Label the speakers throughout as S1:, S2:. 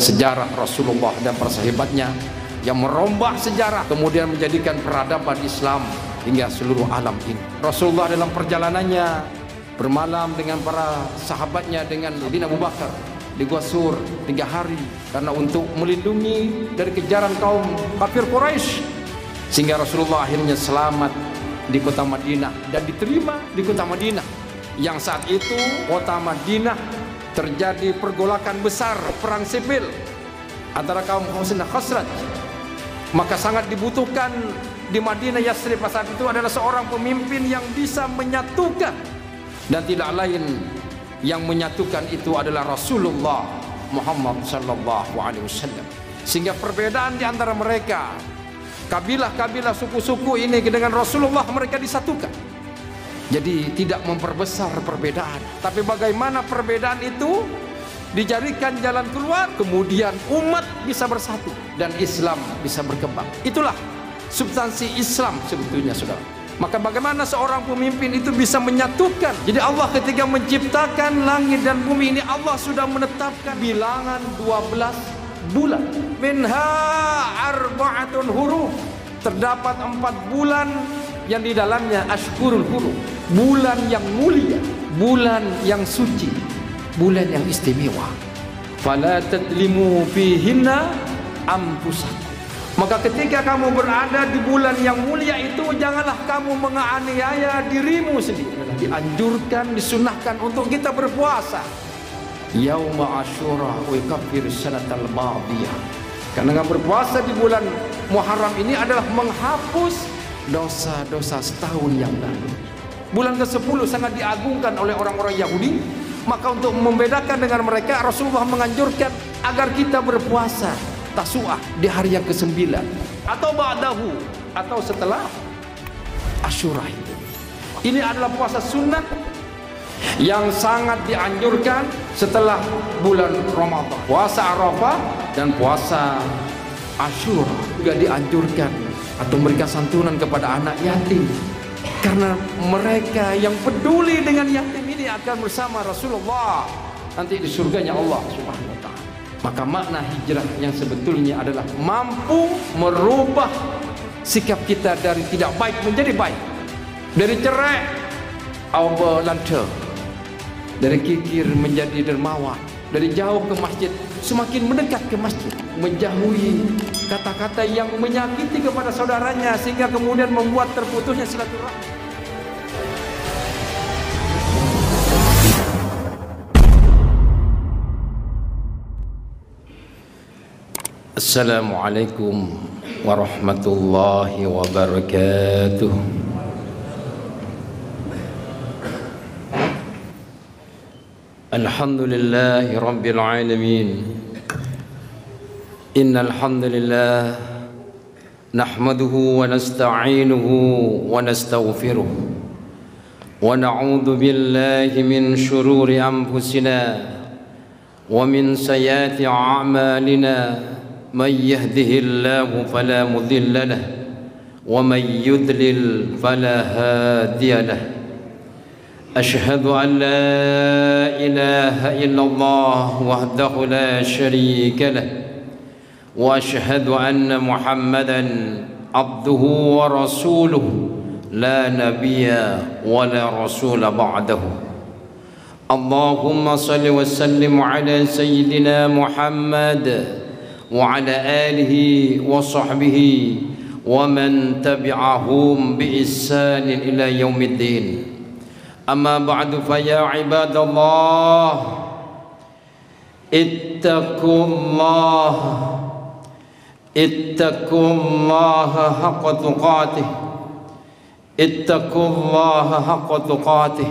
S1: Sejarah Rasulullah dan persahabatnya yang merombak sejarah kemudian menjadikan peradaban Islam hingga seluruh alam ini. Rasulullah dalam perjalanannya bermalam dengan para sahabatnya dengan Sayyidina Abu Bakar di Gua Sur 3 hari karena untuk melindungi dari kejaran kaum kafir Quraisy, sehingga Rasulullah akhirnya selamat di kota Madinah dan diterima di kota Madinah yang saat itu kota Madinah terjadi pergolakan besar, perang sipil antara kaum Aus dan Khazraj. Maka sangat dibutuhkan di Madinah Yasrib saat itu adalah seorang pemimpin yang bisa menyatukan, dan tidak lain yang menyatukan itu adalah Rasulullah Muhammad sallallahu alaihi wasallam. Sehingga perbedaan di antara mereka, kabilah-kabilah, suku-suku ini dengan Rasulullah mereka disatukan. Jadi tidak memperbesar perbedaan, tapi bagaimana perbedaan itu dijadikan jalan keluar, kemudian umat bisa bersatu dan Islam bisa berkembang. Itulah substansi Islam sebetulnya, saudara. Maka bagaimana seorang pemimpin itu bisa menyatukan? Jadi Allah ketika menciptakan langit dan bumi ini, Allah sudah menetapkan bilangan 12 bulan. Minha arba'atun huruf. Terdapat 4 bulan yang di dalamnya ashhurul hurum, bulan yang mulia, bulan yang suci, bulan yang istimewa. Fala tadlimu fihinna anfusakum. Maka ketika kamu berada di bulan yang mulia itu, janganlah kamu menganiaya dirimu sendiri. Dianjurkan, disunahkan untuk kita berpuasa. Yauma Asyura wa yukaffir sanatal madiyah. Karena berpuasa di bulan Muharram ini adalah menghapus dosa-dosa setahun yang lalu. Bulan ke-10 sangat diagungkan oleh orang-orang Yahudi. Maka untuk membedakan dengan mereka, Rasulullah menganjurkan agar kita berpuasa Tasu'ah di hari yang ke-9 atau ba'dahu, atau setelah Asyura itu. Ini adalah puasa sunnah yang sangat dianjurkan setelah bulan Ramadan. Puasa Arafah dan puasa Asyura juga dianjurkan atau memberikan santunan kepada anak yatim, karena mereka yang peduli dengan yatim ini akan bersama Rasulullah nanti di surganya Allah Subhanahu wa ta'ala. Maka makna hijrah yang sebetulnya adalah mampu merubah sikap kita dari tidak baik menjadi baik, dari cerai lancar, dari kikir menjadi dermawan, dari jauh ke masjid semakin mendekat ke masjid, menjauhi kata-kata yang menyakiti kepada saudaranya sehingga kemudian membuat terputusnya silaturahmi. Assalamualaikum warahmatullahi wabarakatuh. Alhamdulillahi rabbil alamin. Innal hamdalillah nahmaduhu wa nasta'inuhu wa nastaghfiruh wa na'udzu billahi min shururi anfusina wa min sayyiati a'malina. من يهده الله فلا مضل له ومن يضلل فلا هادي له. أشهد أن لا إله إلا الله وحده لا شريك له وأشهد أن محمدا عبده ورسوله لا نبي ولا رسول بعده. اللهم صل وسلم على سيدنا محمد وعلى آله وصحبه ومن تبعهم بإحسان إلى يوم الدين. أما بعد فيا عباد الله اتقوا الله حق تقاته. اتقوا الله حق تقاته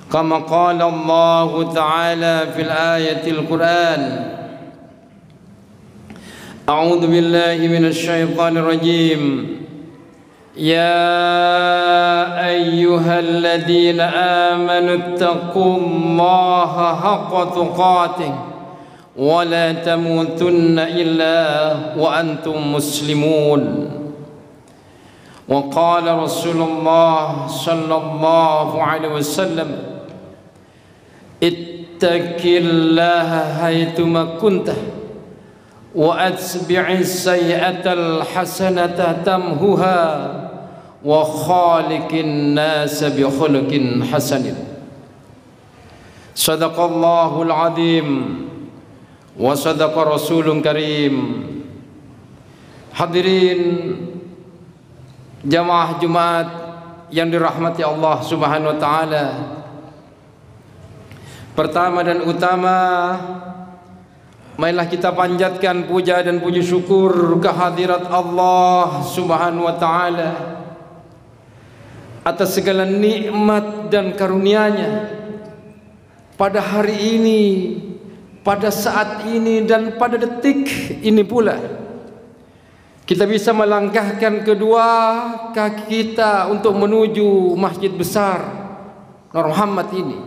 S1: كما قال الله تعالى في الآية القرآن. أعوذ بالله من الشيطان الرجيم. يا أيها الذين آمنوا اتقوا الله حق تقاته ولا تموتن إلا وأنتم مسلمون. وقال رسول الله صلى الله عليه وسلم اتق الله حيثما كنت وأتبع السيئة الحسنة تمحها وخالق الناس بخلق حسن. صدق الله العظيم وصدق رسول كريم. Hadirin jamaah Jumat yang dirahmati Allah Subhanahu wa taala. Pertama dan utama, marilah kita panjatkan puja dan puji syukur kehadirat Allah Subhanahu wa taala atas segala nikmat dan karunia-Nya pada hari ini, pada saat ini, dan pada detik ini pula kita bisa melangkahkan kedua kaki kita untuk menuju masjid besar Nur Muhammad ini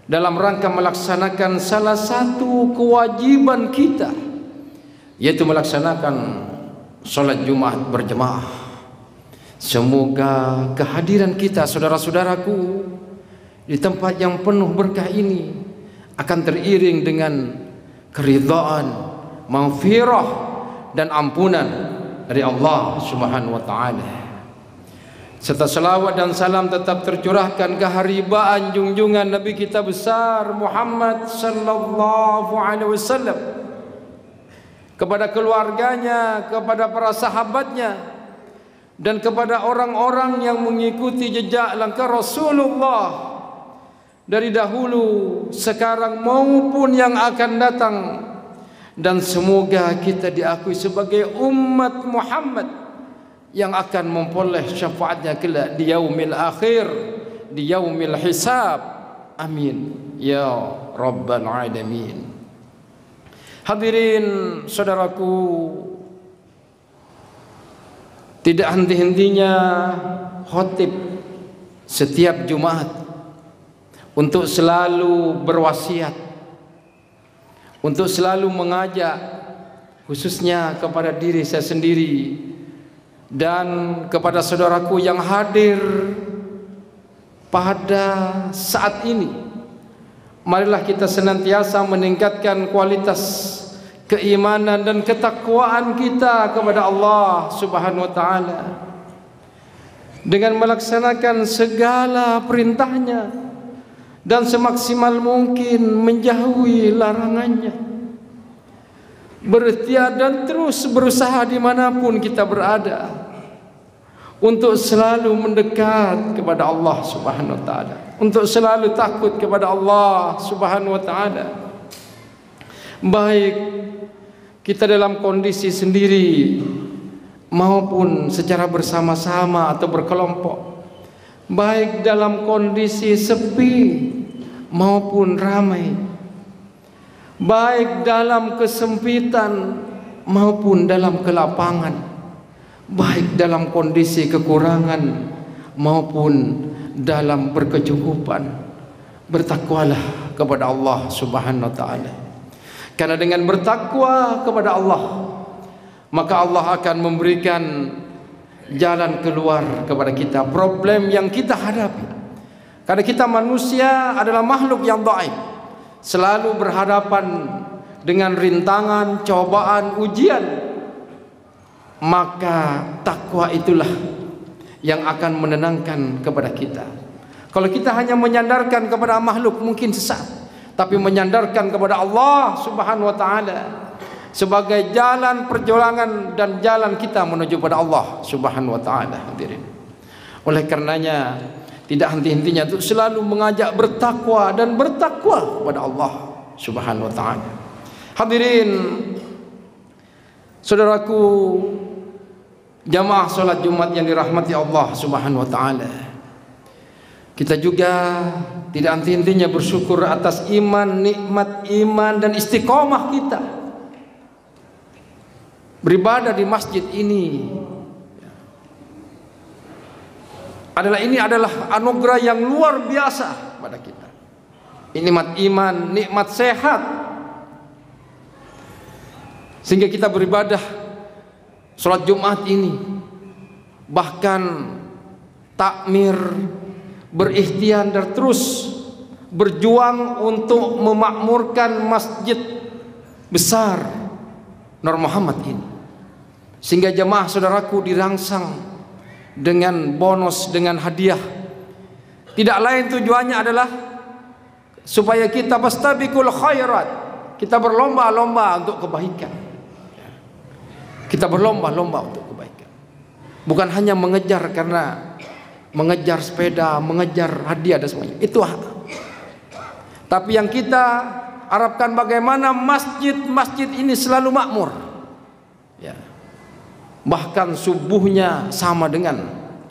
S1: dalam rangka melaksanakan salah satu kewajiban kita, yaitu melaksanakan sholat Jumat berjemaah. Semoga kehadiran kita, saudara-saudaraku, di tempat yang penuh berkah ini akan teriring dengan keridhaan, maghfirah dan ampunan dari Allah Subhanahu wa taala. Serta selawat dan salam tetap tercurahkan keharibaan junjungan Nabi kita besar Muhammad sallallahu alaihi wasallam kepada keluarganya, kepada para sahabatnya, dan kepada orang-orang yang mengikuti jejak langkah Rasulullah dari dahulu, sekarang maupun yang akan datang. Dan semoga kita diakui sebagai umat Muhammad yang akan memperoleh syafaatnya kelak di yaumil akhir, di yaumil hisab. Amin ya rabbal alamin. Hadirin saudaraku, tidak henti-hentinya khotib setiap Jumat untuk selalu berwasiat, untuk selalu mengajak, khususnya kepada diri saya sendiri dan kepada saudaraku yang hadir pada saat ini. Marilah kita senantiasa meningkatkan kualitas keimanan dan ketakwaan kita kepada Allah Subhanahu wa taala dengan melaksanakan segala perintahnya dan semaksimal mungkin menjauhi larangannya. Berikhtiar dan terus berusaha dimanapun kita berada untuk selalu mendekat kepada Allah Subhanahu wa taala, untuk selalu takut kepada Allah Subhanahu wa taala. Baik kita dalam kondisi sendiri maupun secara bersama-sama atau berkelompok, baik dalam kondisi sepi maupun ramai, baik dalam kesempitan maupun dalam kelapangan, baik dalam kondisi kekurangan maupun dalam berkecukupan, bertakwalah kepada Allah Subhanahu wa taala. Karena dengan bertakwa kepada Allah, maka Allah akan memberikan jalan keluar kepada kita problem yang kita hadapi. Karena kita manusia adalah makhluk yang dhaif, selalu berhadapan dengan rintangan, cobaan, ujian. Maka takwa itulah yang akan menenangkan kepada kita. Kalau kita hanya menyandarkan kepada makhluk mungkin sesat, tapi menyandarkan kepada Allah Subhanahu wa taala sebagai jalan perjuangan dan jalan kita menuju pada Allah Subhanahu wa taala. Hadirin, oleh karenanya tidak henti-hentinya untuk selalu mengajak bertakwa dan bertakwa kepada Allah Subhanahu wa taala. Hadirin saudaraku, jamaah salat Jumat yang dirahmati Allah Subhanahu wa taala, kita juga tidak henti-hentinya bersyukur atas iman, nikmat iman dan istiqomah kita beribadah di masjid ini. Ini adalah anugerah yang luar biasa pada kita. Nikmat iman, nikmat sehat, Sehingga kita beribadah sholat Jumat ini, bahkan takmir, berikhtiar dan terus berjuang untuk memakmurkan masjid besar Nur Muhammad ini, sehingga jemaah saudaraku dirangsang dengan bonus, dengan hadiah. Tidak lain tujuannya adalah supaya kita fastabiqul khairat, kita berlomba-lomba untuk kebaikan. Kita berlomba-lomba untuk kebaikan, bukan hanya mengejar karena mengejar sepeda, mengejar hadiah dan semuanya. Itu tapi yang kita harapkan bagaimana masjid-masjid ini selalu makmur, ya. Bahkan subuhnya sama dengan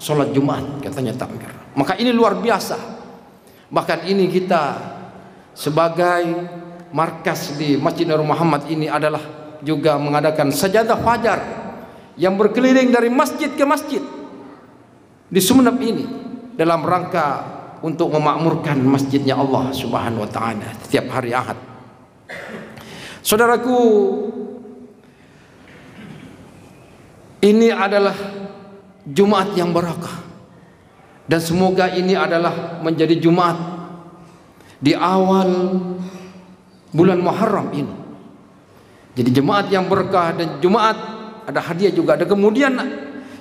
S1: sholat Jumat, katanya takmir. Maka ini luar biasa. Bahkan ini kita sebagai markas di Masjid Nur Muhammad ini adalah juga mengadakan sajadah fajar yang berkeliling dari masjid ke masjid di Sumeneb ini dalam rangka untuk memakmurkan masjidnya Allah Subhanahu wa taala setiap hari Ahad. Saudaraku, ini adalah Jumat yang barakah, dan semoga ini adalah menjadi Jumat di awal bulan Muharram ini. Jadi Jumat yang berkah, dan Jumat ada hadiah juga. Dan kemudian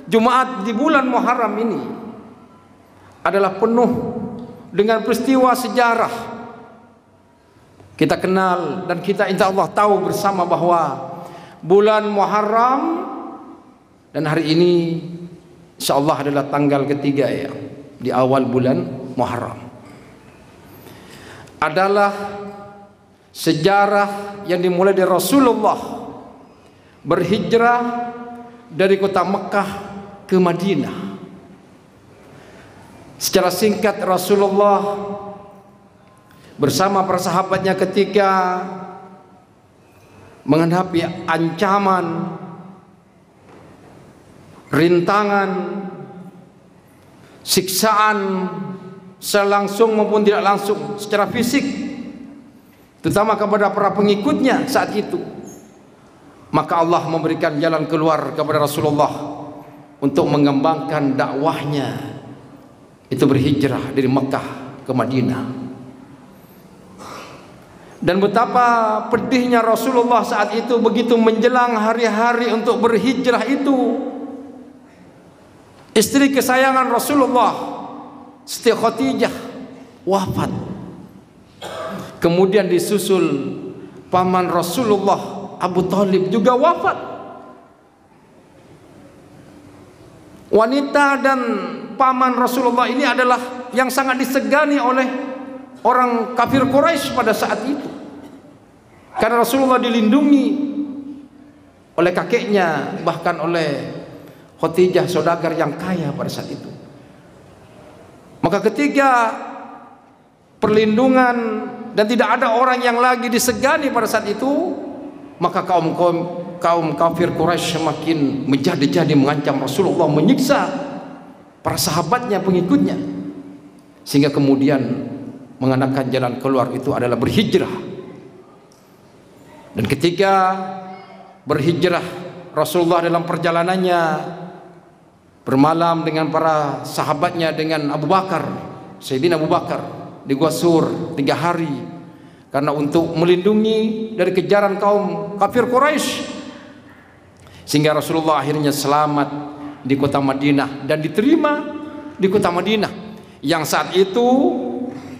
S1: Jumat di bulan Muharram ini adalah penuh dengan peristiwa sejarah. Kita kenal dan kita insya Allah tahu bersama bahwa bulan Muharram, dan hari ini insya Allah adalah tanggal ketiga ya, di awal bulan Muharram, adalah sejarah yang dimulai dari Rasulullah berhijrah dari kota Mekah ke Madinah. Secara singkat, Rasulullah bersama para sahabatnya ketika menghadapi ancaman, rintangan, siksaan secara langsung maupun tidak langsung secara fisik, terutama kepada para pengikutnya saat itu, maka Allah memberikan jalan keluar kepada Rasulullah untuk mengembangkan dakwahnya, itu berhijrah dari Mekah ke Madinah. Dan betapa pedihnya Rasulullah saat itu, begitu menjelang hari-hari untuk berhijrah itu, istri kesayangan Rasulullah, Siti Khadijah, wafat. Kemudian disusul paman Rasulullah Abu Thalib juga wafat. Wanita dan paman Rasulullah ini adalah yang sangat disegani oleh orang kafir Quraisy pada saat itu, karena Rasulullah dilindungi oleh kakeknya, bahkan oleh Khadijah, saudagar yang kaya pada saat itu. Maka ketika perlindungan dan tidak ada orang yang lagi disegani pada saat itu, maka kaum kafir Quraisy semakin menjadi mengancam Rasulullah, menyiksa para sahabatnya, pengikutnya, sehingga kemudian menggunakan jalan keluar itu adalah berhijrah. Dan ketika berhijrah, Rasulullah dalam perjalanannya bermalam dengan para sahabatnya, dengan Abu Bakar, Sayyidina Abu Bakar, di Gua Sur 3 hari, karena untuk melindungi dari kejaran kaum kafir Quraisy, sehingga Rasulullah akhirnya selamat di kota Madinah dan diterima di kota Madinah, yang saat itu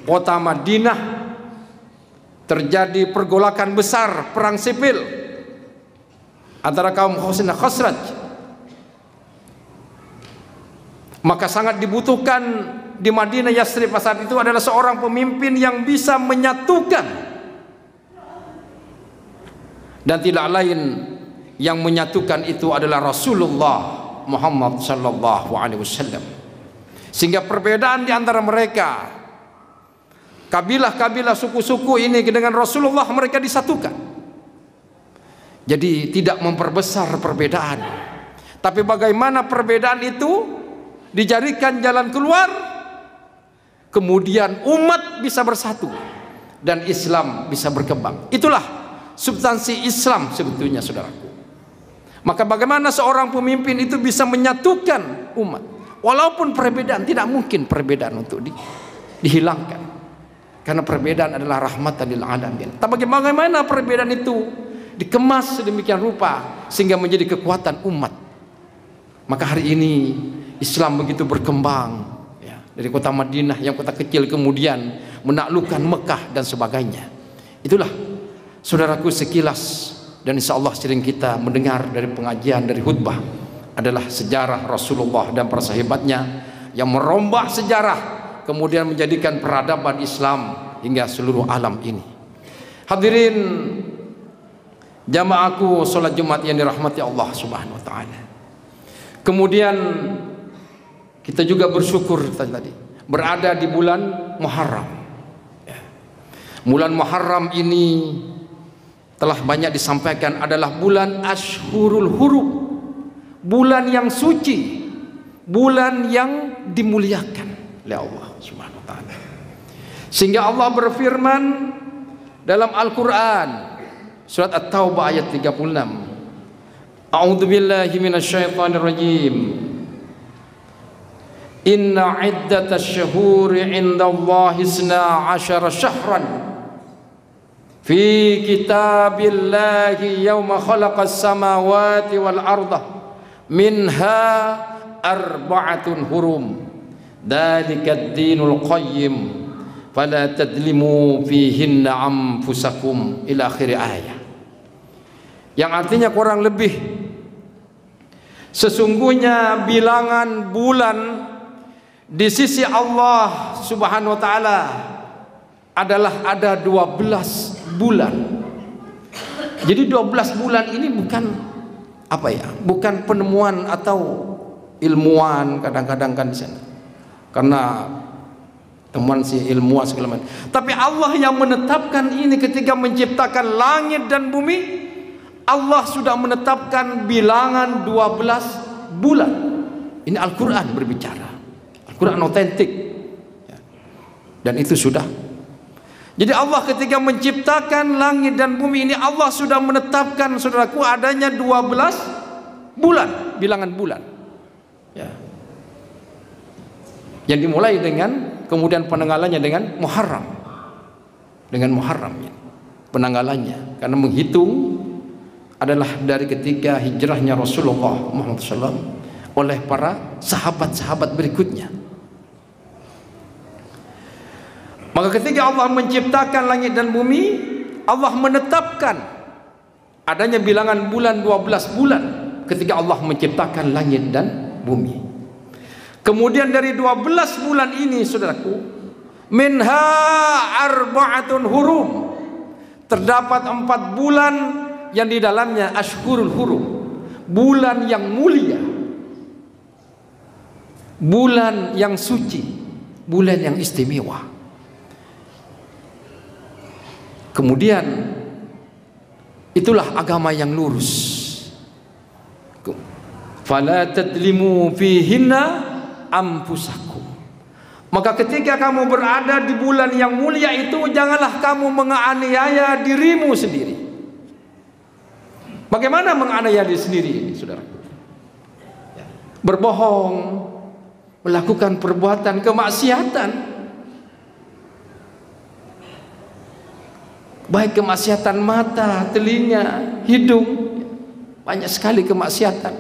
S1: kota Madinah terjadi pergolakan besar, perang sipil antara kaum Aus dan Khazraj. Maka sangat dibutuhkan di Madinah Yasrib saat itu adalah seorang pemimpin yang bisa menyatukan, dan tidak lain yang menyatukan itu adalah Rasulullah Muhammad sallallahu alaihi wasallam. Sehingga perbedaan di antara mereka, kabilah-kabilah, suku-suku ini, dengan Rasulullah mereka disatukan. Jadi tidak memperbesar perbedaan, tapi bagaimana perbedaan itu dijadikan jalan keluar, kemudian umat bisa bersatu dan Islam bisa berkembang. Itulah substansi Islam sebetulnya, saudaraku. Maka bagaimana seorang pemimpin itu bisa menyatukan umat? Walaupun perbedaan, tidak mungkin perbedaan untuk dihilangkan. Karena perbedaan adalah rahmatan lil alamin. Tapi bagaimana perbedaan itu dikemas sedemikian rupa sehingga menjadi kekuatan umat? Maka hari ini Islam begitu berkembang, ya, dari kota Madinah yang kota kecil kemudian menaklukkan Mekah dan sebagainya. Itulah saudaraku sekilas, dan insya Allah sering kita mendengar dari pengajian, dari khutbah, adalah sejarah Rasulullah dan para sahabatnya yang merombak sejarah kemudian menjadikan peradaban Islam hingga seluruh alam ini. Hadirin jamaahku salat Jumat yang dirahmati Allah Subhanahu wa taala. Kemudian kita juga bersyukur tadi berada di bulan Muharram. Bulan Muharram ini telah banyak disampaikan adalah bulan Ashhurul Hurum, bulan yang suci, bulan yang dimuliakan oleh Allah Subhanahu wa taala. Sehingga Allah berfirman dalam Al-Qur'an surat At-Taubah ayat 36. A'udzu billahi minasyaitonir rajim. Inna 'iddatasy syuhuri 'indallahi 12 syahran fi kitabillahi yauma khalaqas samawati wal arda minha arba'atun hurum dzalikad dinul qayyim fala tadlimu fihinna anfusakum ila akhir ayat. Yang artinya kurang lebih sesungguhnya bilangan bulan di sisi Allah Subhanahu wa taala adalah ada 12 bulan. Jadi 12 bulan ini bukan apa ya? Bukan penemuan atau ilmuwan kadang-kadang kan di sana. Karena temuan si ilmuwan segala macam. Tapi Allah yang menetapkan ini ketika menciptakan langit dan bumi. Allah sudah menetapkan bilangan 12 bulan. Ini Al-Quran berbicara. Al-Quran otentik. Dan itu sudah. Jadi Allah ketika menciptakan langit dan bumi ini, Allah sudah menetapkan, saudaraku, adanya 12 bulan. Bilangan bulan. Ya. Yang dimulai dengan, kemudian penanggalannya dengan Muharram. Dengan Muharram ya. Penanggalannya. Karena menghitung adalah dari ketika hijrahnya Rasulullah Muhammad SAW oleh para sahabat-sahabat berikutnya. Maka ketika Allah menciptakan langit dan bumi, Allah menetapkan adanya bilangan bulan 12 bulan ketika Allah menciptakan langit dan bumi. Kemudian dari 12 bulan ini, saudaraku, minha arba'atun hurum, terdapat 4 bulan yang di dalamnya Ashhurul Hurum, bulan yang mulia, bulan yang suci, bulan yang istimewa. Kemudian itulah agama yang lurus. Fala tadlimu fihinna anfusakum. Maka ketika kamu berada di bulan yang mulia itu, janganlah kamu menganiaya dirimu sendiri. Bagaimana menganiaya diri sendiri ini, saudara? Berbohong, melakukan perbuatan kemaksiatan, baik kemaksiatan mata, telinga, hidung, banyak sekali kemaksiatan.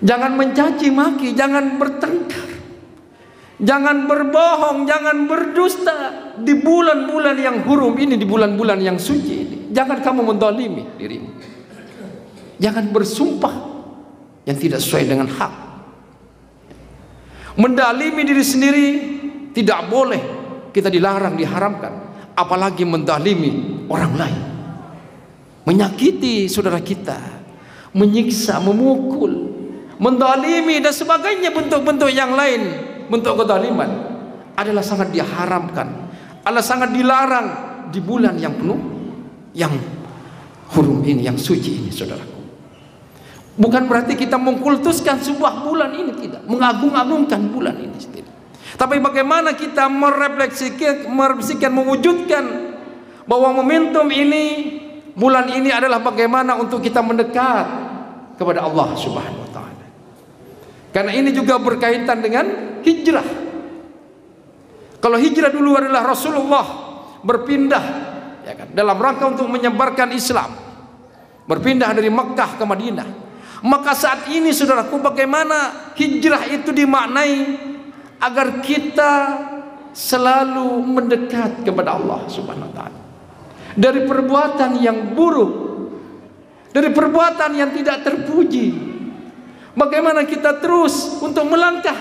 S1: Jangan mencaci maki, jangan bertengkar, jangan berbohong, jangan berdusta di bulan-bulan yang hurum ini, di bulan-bulan yang suci ini. Jangan kamu mendolimi dirimu. Jangan bersumpah yang tidak sesuai dengan hak. Mendalimi diri sendiri tidak boleh, kita dilarang, diharamkan. Apalagi mendalimi orang lain, menyakiti saudara kita, menyiksa, memukul, mendalimi dan sebagainya, bentuk-bentuk yang lain, bentuk kedaliman adalah sangat diharamkan, adalah sangat dilarang di bulan yang penuh, yang hurum ini, yang suci ini, saudaraku. Bukan berarti kita mengkultuskan sebuah bulan ini, tidak, mengagung-agungkan bulan ini, tidak. Tapi bagaimana kita merefleksikan, mewujudkan bahwa momentum ini, bulan ini adalah bagaimana untuk kita mendekat kepada Allah Subhanahu wa taala. Karena ini juga berkaitan dengan hijrah. Kalau hijrah dulu adalah Rasulullah berpindah, ya kan, dalam rangka untuk menyebarkan Islam, berpindah dari Mekah ke Madinah. Maka saat ini saudaraku, bagaimana hijrah itu dimaknai agar kita selalu mendekat kepada Allah Subhanahu wa taala. Dari perbuatan yang buruk, dari perbuatan yang tidak terpuji, bagaimana kita terus untuk melangkah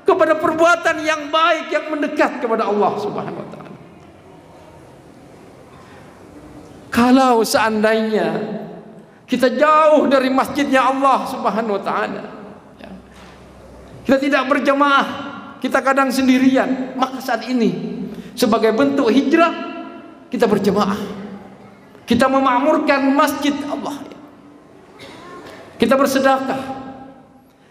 S1: kepada perbuatan yang baik yang mendekat kepada Allah Subhanahu wa taala. Kalau seandainya kita jauh dari masjidnya Allah Subhanahu wa taala, ya, kita tidak berjamaah, kita kadang sendirian, maka saat ini sebagai bentuk hijrah kita berjamaah, kita memakmurkan masjid Allah, kita bersedekah.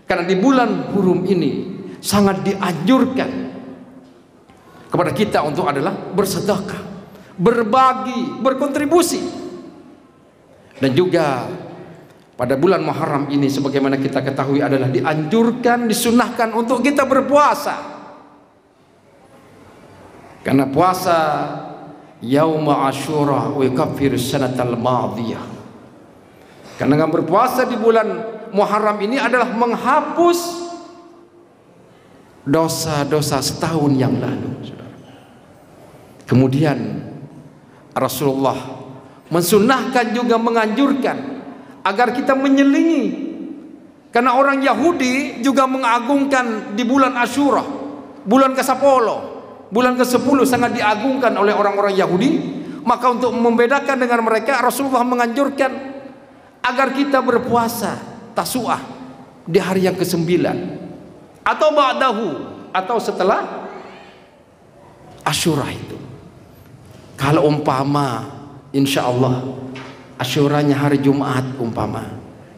S1: Karena di bulan hurum ini sangat dianjurkan kepada kita untuk adalah bersedekah, berbagi, berkontribusi. Dan juga pada bulan Muharram ini sebagaimana kita ketahui adalah dianjurkan, disunahkan untuk kita berpuasa. Karena puasa Yauma Asyura wa yukaffiru sanatal madiyah. Karena dengan berpuasa di bulan Muharram ini adalah menghapus dosa-dosa setahun yang lalu, saudara. Kemudian Rasulullah mensunahkan juga menganjurkan agar kita menyelingi, karena orang Yahudi juga mengagungkan di bulan Asyura, bulan ke-10, bulan ke-10 sangat diagungkan oleh orang-orang Yahudi. Maka untuk membedakan dengan mereka, Rasulullah menganjurkan agar kita berpuasa Tasu'ah di hari yang ke-9 atau ba'dahu, atau setelah Asyura itu. Kalau umpama insya Allah Asyuranya hari Jumat umpama,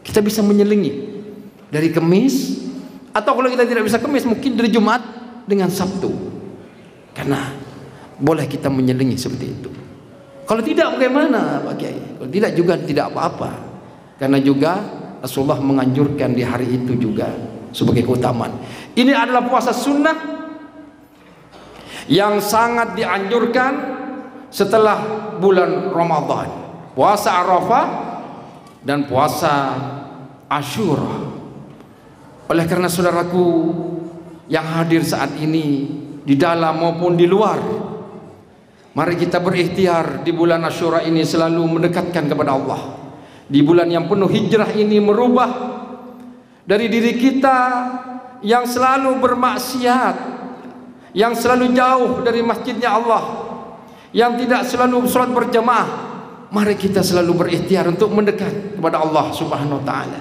S1: kita bisa menyelingi dari Kamis, atau kalau kita tidak bisa Kamis mungkin dari Jumat dengan Sabtu. Karena boleh kita menyelingi seperti itu. Kalau tidak bagaimana Pak Kiai? Kalau tidak juga tidak apa-apa. Karena juga Rasulullah menganjurkan di hari itu juga sebagai keutamaan. Ini adalah puasa sunnah yang sangat dianjurkan setelah bulan Ramadan. Puasa Arafah dan puasa Asyura. Oleh karena saudaraku yang hadir saat ini di dalam maupun di luar, mari kita berikhtiar di bulan Asyura ini selalu mendekatkan kepada Allah. Di bulan yang penuh hijrah ini merubah dari diri kita yang selalu bermaksiat, yang selalu jauh dari masjidnya Allah, yang tidak selalu sholat berjamaah. Mari kita selalu berikhtiar untuk mendekat kepada Allah Subhanahu wa taala.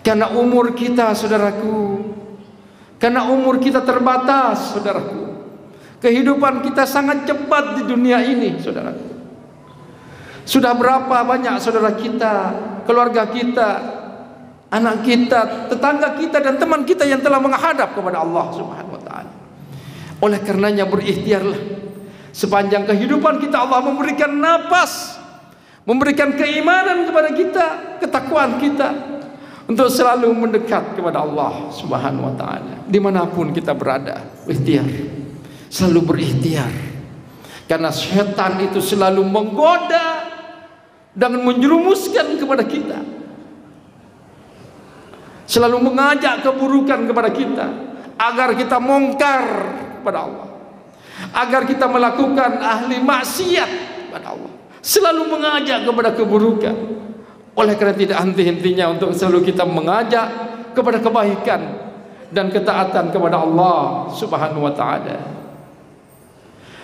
S1: Karena umur kita saudaraku, karena umur kita terbatas saudaraku, kehidupan kita sangat cepat di dunia ini saudaraku. Sudah berapa banyak saudara kita, keluarga kita, anak kita, tetangga kita dan teman kita yang telah menghadap kepada Allah Subhanahu wa taala. Oleh karenanya berikhtiarlah. Sepanjang kehidupan kita Allah memberikan napas, memberikan keimanan kepada kita, ketakwaan kita untuk selalu mendekat kepada Allah Subhanahu wa taala. Dimanapun kita berada, ikhtiar, selalu berikhtiar. Karena setan itu selalu menggoda dan menjerumuskan kepada kita, selalu mengajak keburukan kepada kita agar kita mungkar kepada Allah, agar kita melakukan ahli maksiat kepada Allah, selalu mengajak kepada keburukan. Oleh karena tidak henti-hentinya untuk selalu kita mengajak kepada kebaikan dan ketaatan kepada Allah Subhanahu wa taala.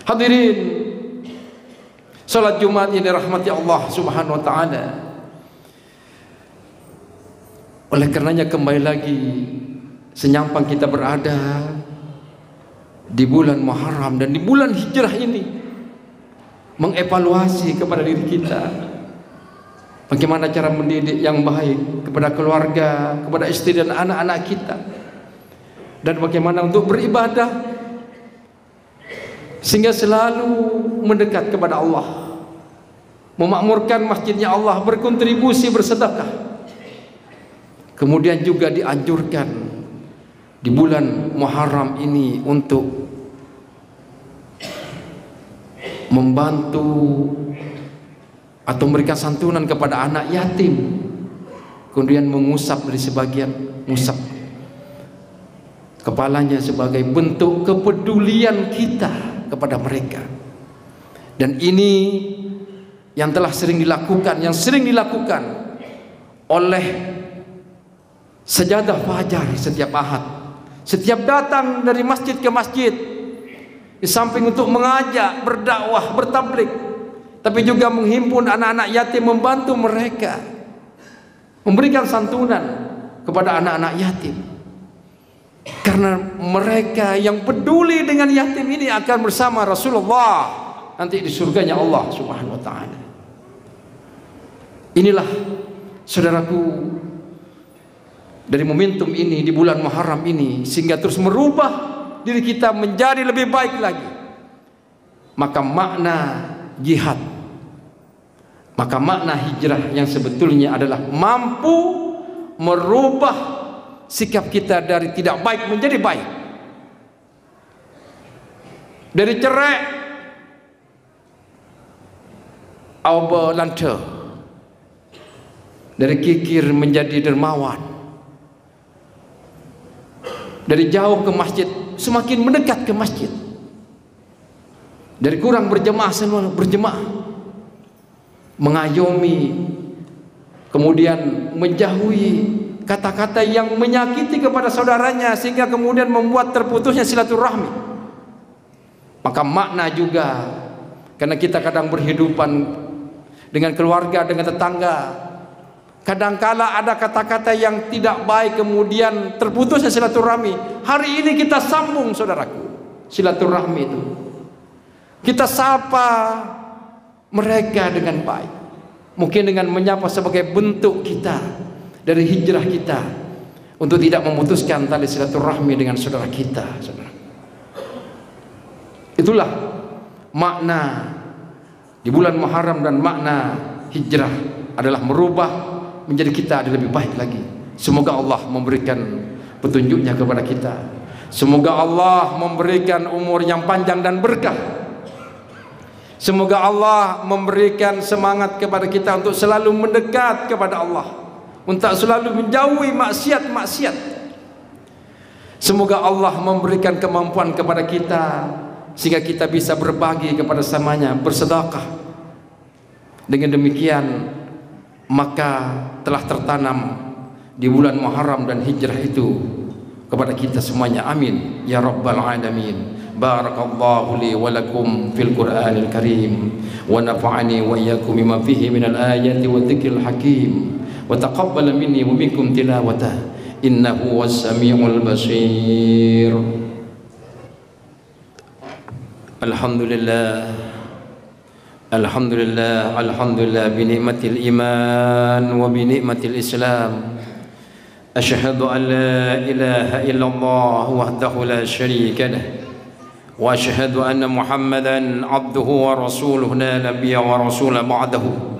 S1: Hadirin, salat Jumat ini rahmati Allah Subhanahu wa taala. Oleh karenanya kembali lagi, senyampang kita berada di bulan Muharram dan di bulan hijrah ini, mengevaluasi kepada diri kita, bagaimana cara mendidik yang baik kepada keluarga, kepada istri dan anak-anak kita, dan bagaimana untuk beribadah sehingga selalu mendekat kepada Allah, memakmurkan masjidnya Allah, berkontribusi, bersedekah. Kemudian juga dianjurkan di bulan Muharram ini untuk membantu atau memberikan santunan kepada anak yatim, kemudian mengusap dari sebagian, mengusap kepalanya sebagai bentuk kepedulian kita kepada mereka. Dan ini yang telah sering dilakukan, yang sering dilakukan oleh Sajadah Fajar setiap Ahad, setiap datang dari masjid ke masjid, di samping untuk mengajak, berdakwah, bertablik, tapi juga menghimpun anak-anak yatim, membantu mereka, memberikan santunan kepada anak-anak yatim. Karena mereka yang peduli dengan yatim ini akan bersama Rasulullah nanti di surganya Allah Subhanahu wa taala. Inilah saudaraku, dari momentum ini di bulan Muharram ini, sehingga terus merubah diri kita menjadi lebih baik lagi. Maka makna jihad, maka makna hijrah yang sebetulnya adalah mampu merubah sikap kita dari tidak baik menjadi baik, dari cerai lantai, dari kikir menjadi dermawan, dari jauh ke masjid semakin mendekat ke masjid, dari kurang berjemaah selalu berjemaah, mengayomi, kemudian menjauhi kata-kata yang menyakiti kepada saudaranya sehingga kemudian membuat terputusnya silaturahmi. Maka makna juga, karena kita kadang berhidupan dengan keluarga, dengan tetangga, kadangkala ada kata-kata yang tidak baik kemudian terputusnya silaturahmi. Hari ini kita sambung saudaraku silaturahmi itu, kita sapa mereka dengan baik, mungkin dengan menyapa sebagai bentuk kita dari hijrah kita untuk tidak memutuskan tali silaturahmi dengan saudara kita. Saudara, itulah makna di bulan Muharram, dan makna hijrah adalah merubah menjadi kita lebih baik lagi. Semoga Allah memberikan petunjuknya kepada kita. Semoga Allah memberikan umur yang panjang dan berkah. Semoga Allah memberikan semangat kepada kita untuk selalu mendekat kepada Allah, untuk selalu menjauhi maksiat-maksiat. Semoga Allah memberikan kemampuan kepada kita sehingga kita bisa berbagi kepada samanya, bersedekah. Dengan demikian maka telah tertanam di bulan Muharram dan hijrah itu kepada kita semuanya. Amin ya rabbal alamin. Barakallahu li wa lakum fil Qur'anil Karim wa nafa'ani wa iyyakum bima fihi minal ayati wa dzikril hakim wa taqabbala minni wa minkum tilawatah innahu was-sami'ul basir. Alhamdulillah, alhamdulillah, alhamdulillah bi ni'matil iman wa bi ni'matil Islam. Asyhadu an la ilaha illallah wahdahu la syarika lah wa asyhadu anna Muhammadan abduhu wa rasuluhu la nabiyya wa rasula ba'dahu.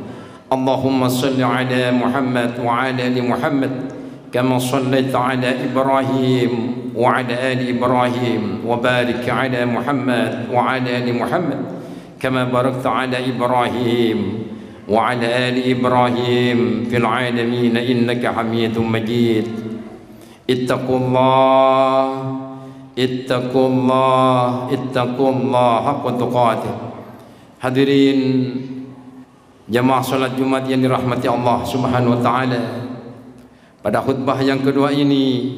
S1: Allahumma salli ala Muhammad wa ala ali Muhammad kama sallaita ala Ibrahim wa ala ali Ibrahim wa barik ala Muhammad wa ala ali Muhammad kama barakta ala Ibrahim wa ala ali Ibrahim fil alamin innaka Hamidum Majid. Ittaqullah, ittaqullah, ittaqullah haqqa tuqatih. Hadirin jamaah salat Jumat yang dirahmati Allah Subhanahu wa taala, pada khutbah yang kedua ini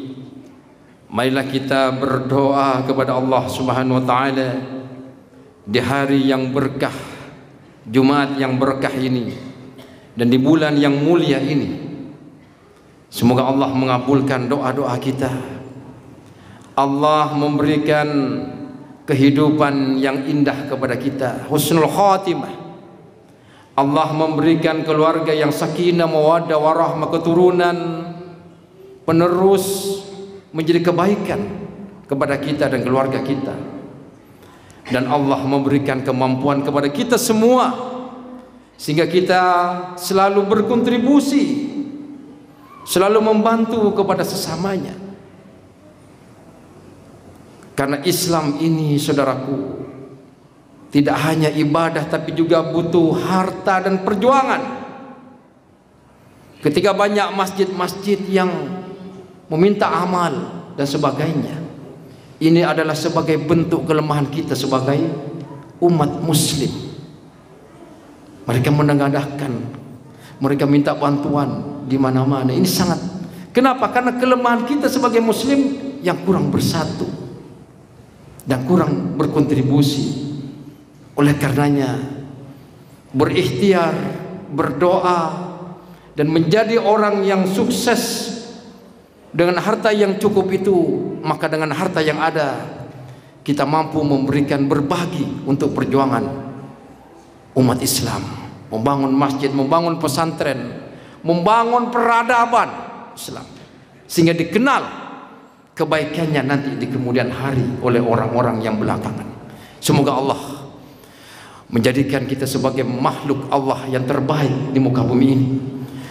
S1: marilah kita berdoa kepada Allah Subhanahu wa taala di hari yang berkah, Jumat yang berkah ini, dan di bulan yang mulia ini. Semoga Allah mengabulkan doa-doa kita. Allah memberikan kehidupan yang indah kepada kita, husnul khatimah. Allah memberikan keluarga yang sakinah, mawaddah, warahmah, keturunan penerus menjadi kebaikan kepada kita dan keluarga kita. Dan Allah memberikan kemampuan kepada kita semua sehingga kita selalu berkontribusi selalu membantu kepada sesamanya. Karena Islam ini, saudaraku, tidak hanya ibadah tapi juga butuh harta dan perjuangan. Ketika banyak masjid-masjid yang meminta amal dan sebagainya, ini adalah sebagai bentuk kelemahan kita sebagai umat muslim. Mereka menengadahkan, mereka minta bantuan di mana-mana. Ini sangat, kenapa? Karena kelemahan kita sebagai muslim yang kurang bersatu dan kurang berkontribusi. Oleh karenanya, berikhtiar, berdoa, dan menjadi orang yang sukses dengan harta yang cukup itu, maka dengan harta yang ada kita mampu memberikan, berbagi untuk perjuangan umat Islam, membangun masjid, membangun pesantren, membangun peradaban Islam, sehingga dikenal kebaikannya nanti di kemudian hari oleh orang-orang yang belakangan. Semoga Allah menjadikan kita sebagai makhluk Allah yang terbaik di muka bumi ini.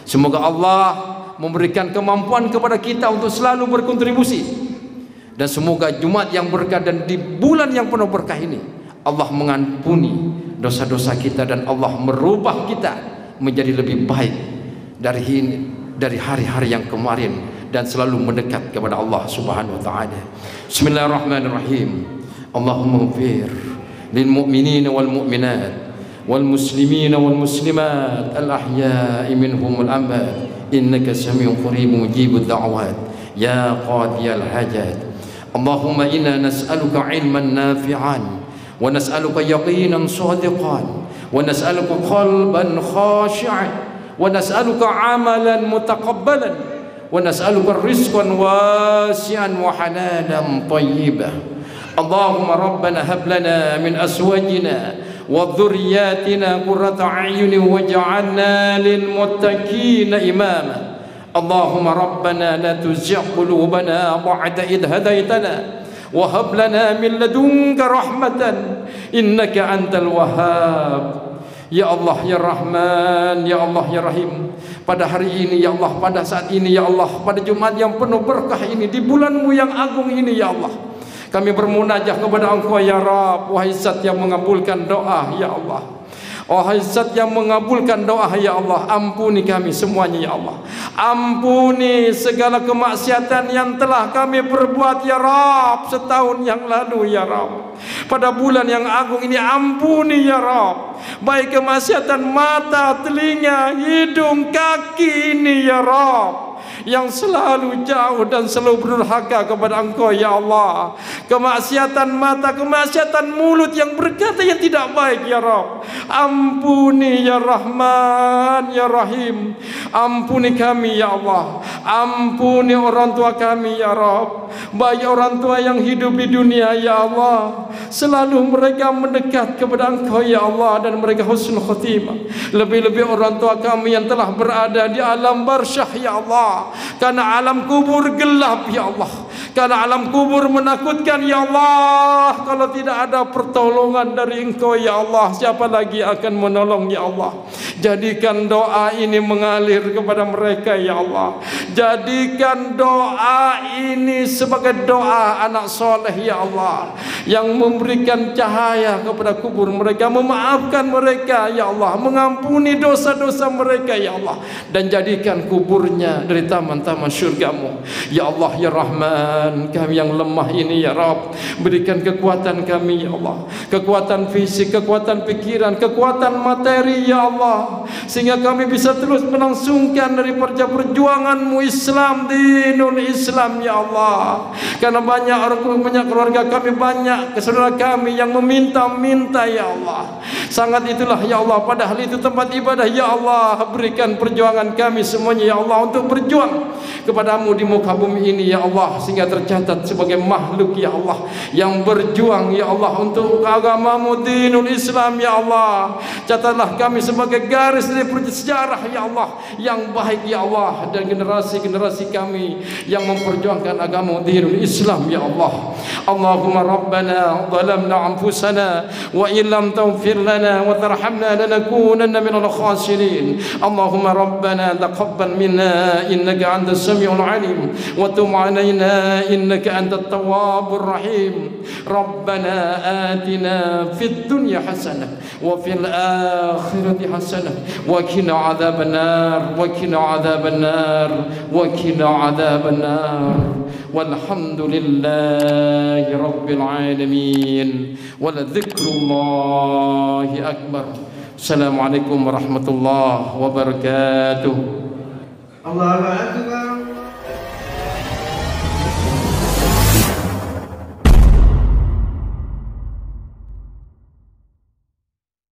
S1: Semoga Allah memberikan kemampuan kepada kita untuk selalu berkontribusi. Dan semoga Jumat yang berkah dan di bulan yang penuh berkah ini, Allah mengampuni dosa-dosa kita dan Allah merubah kita menjadi lebih baik dari hari-hari yang kemarin, dan selalu mendekat kepada Allah Subhanahu wa taala. Bismillahirrahmanirrahim. Allahumma ighfir lil mu'minina wal mu'minat wal muslimina wal muslimat al ahya'i minhum wal amwat innaka sami'un qaribun mujibud da'wat ya qadiyal hajat. Allahumma inna nas'aluka 'ilman nafi'an wa nas'aluka yaqinan shadiqan wa nas'aluka qalban khashi'an wa nas'aluka 'amalan mutaqabbalan wa nas'aluka rizqan wasi'an wa halalan thayyiban. Allahumma rabbana hab lana min azwajina wa dhurriyyatina qurrata a'yunin waj'alna lil muttaqina imama. Allahumma rabbana la tuzigh qulubana ba'da idh hadaytana wa hab lana min ladunka rahmatan innaka antal wahhab. Ya Allah ya Rahman, ya Allah ya Rahim, pada hari ini ya Allah, pada saat ini ya Allah, pada Jumat yang penuh berkah ini, di bulanmu yang agung ini ya Allah, kami bermunajah kepada Engkau ya Rabb. Wahai Zat yang mengabulkan doa ya Allah, wahai Zat yang mengabulkan doa ya Allah, ampuni kami semuanya ya Allah. Ampuni segala kemaksiatan yang telah kami perbuat ya Rabb setahun yang lalu ya Rabb. Pada bulan yang agung ini ampuni ya Rabb, baik kemaksiatan mata, telinga, hidung, kaki ini ya Rabb, yang selalu jauh dan selalu berdurhaka kepada Engkau ya Allah. Kemaksiatan mata, kemaksiatan mulut yang berkata yang tidak baik ya Rabb, ampuni ya Rahman ya Rahim. Ampuni kami ya Allah, ampuni orang tua kami ya Rabb, baik orang tua yang hidup di dunia ya Allah, selalu mereka mendekat kepada Engkau ya Allah dan mereka husnul khatimah. Lebih-lebih orang tua kami yang telah berada di alam barsyah ya Allah, karena alam kubur gelap ya Allah, karena alam kubur menakutkan ya Allah. Kalau tidak ada pertolongan dari Engkau ya Allah, siapa lagi akan menolong ya Allah? Jadikan doa ini mengalir kepada mereka ya Allah. Jadikan doa ini sebagai doa anak soleh ya Allah, yang memberikan cahaya kepada kubur mereka, memaafkan mereka ya Allah, mengampuni dosa-dosa mereka ya Allah, dan jadikan kuburnya dari taman-taman syurga-Mu ya Allah ya Rahman. Kami yang lemah ini ya Rabb, berikan kekuatan kami ya Allah, kekuatan fisik, kekuatan pikiran, kekuatan materi ya Allah, sehingga kami bisa terus melangsungkan dari perjuangan-Mu Islam, dinul Islam ya Allah. Karena banyak keluarga kami, banyak saudara kami yang meminta-minta ya Allah. Sangat itulah ya Allah, padahal itu tempat ibadah ya Allah. Berikan perjuangan kami semuanya ya Allah untuk berjuang kepada-Mu di muka bumi ini ya Allah, sehingga tercatat sebagai makhluk ya Allah yang berjuang ya Allah untuk agama-Mu, dinul Islam ya Allah. Catatlah kami sebagai penggaris dari sejarah ya Allah yang baik ya Allah, dan generasi-generasi kami yang memperjuangkan agama dinul Islam ya Allah. Allahumma rabbana zalamna anfusana wa in lam taghfir lana wa tarhamna lanakunanna minal khasirin. Allahumma rabbana taqabbal minna innaka antas samiul alim wa tub alaina innaka antat tawwabur rahim. Rabbana atina fid dunya hasanah wa fil akhirati hasanah wa qina adzabannar wa qina adzabannar wa qina adzabannar. Walhamdulillahi rabbil alamin. Wa la dzikrullahi akbar. Assalamualaikum warahmatullahi wabarakatuh.
S2: Allahu akbar.